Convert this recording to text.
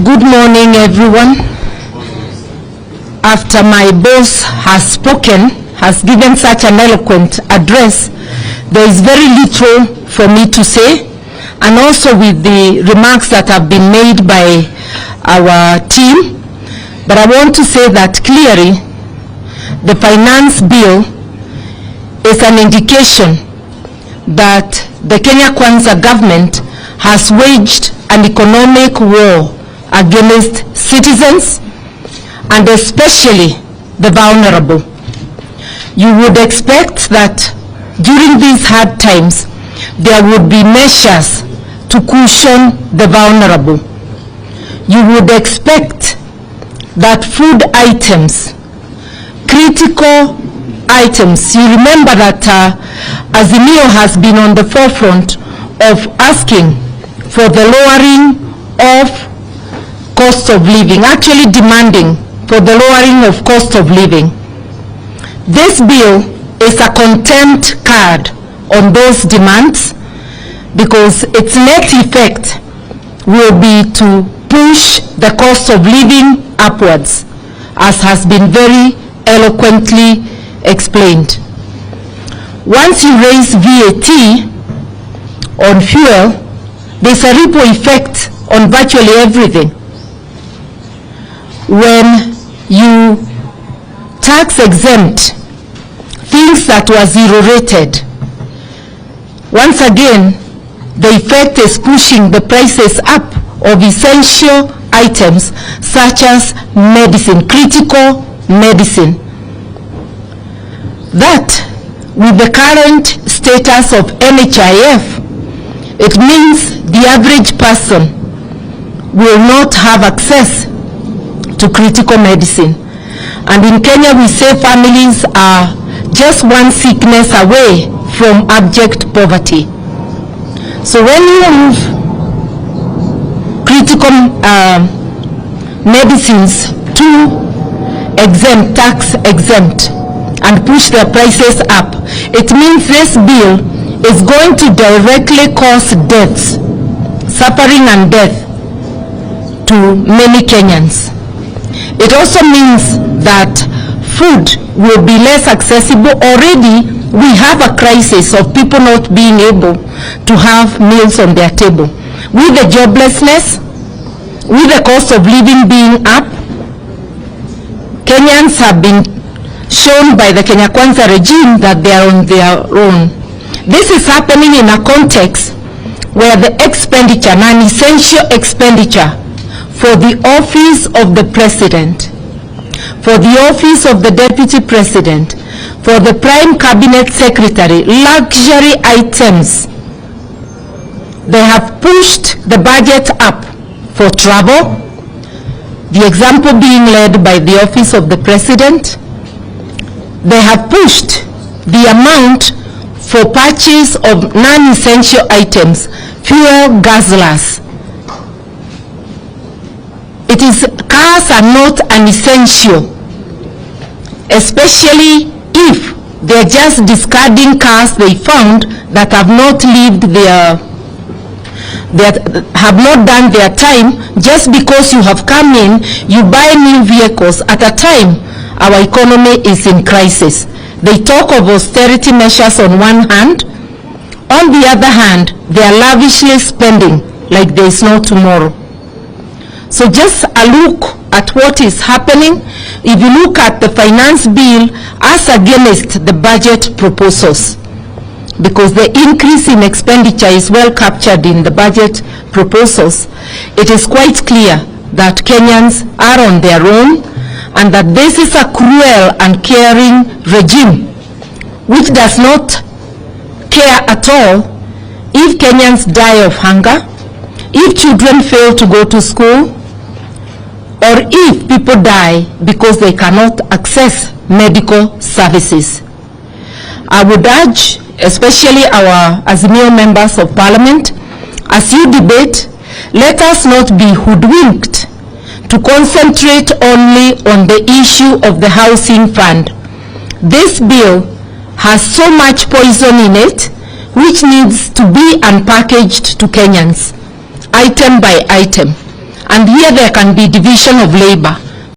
Good morning, everyone. After my boss has spoken, has given such an eloquent address, there is very little for me to say, and also with the remarks that have been made by our team. But I want to say that clearly, the finance bill is an indication that the Kenya Kwanza government has waged an economic war against citizens and especially the vulnerable. You would expect that during these hard times there would be measures to cushion the vulnerable. You would expect that food items, critical items, you remember that Azimio has been on the forefront of asking for the lowering of cost of living, actually demanding for the lowering of cost of living. This bill is a contempt card on those demands because its net effect will be to push the cost of living upwards, as has been very eloquently explained. Once you raise VAT on fuel, there's a ripple effect on virtually everything. When you tax exempt things that were zero rated, once again the effect is pushing the prices up of essential items such as medicine, critical medicine. That, with the current status of NHIF, it means the average person will not have access to critical medicine. And in Kenya we say families are just one sickness away from abject poverty. So when you move critical medicines to exempt, tax exempt, and push their prices up, it means this bill is going to directly cause deaths, suffering and death to many Kenyans. It also means that food will be less accessible. Already we have a crisis of people not being able to have meals on their table. With the joblessness, with the cost of living being up, Kenyans have been shown by the Kenya Kwanza regime that they are on their own. This is happening in a context where the expenditure, non-essential expenditure for the office of the president, for the office of the deputy president, for the prime cabinet secretary, luxury items, they have pushed the budget up for travel, the example being led by the office of the president. They have pushed the amount for purchase of non-essential items, fuel, gasolines. It is, cars are not an essential, especially if they're just discarding cars they found that have not lived their, that have not done their time. Just because you have come in, you buy new vehicles at a time our economy is in crisis. They talk of austerity measures on one hand. On the other hand, they are lavishly spending like there is no tomorrow. So just a look at what is happening. If you look at the finance bill as against the budget proposals, because the increase in expenditure is well captured in the budget proposals, it is quite clear that Kenyans are on their own, and that this is a cruel and caring regime which does not care at all if Kenyans die of hunger, if children fail to go to school, or if people die because they cannot access medical services. I would urge, especially our Azimio members of parliament, as you debate, let us not be hoodwinked to concentrate only on the issue of the housing fund. This bill has so much poison in it which needs to be unpackaged to Kenyans, item by item. And here there can be division of labor.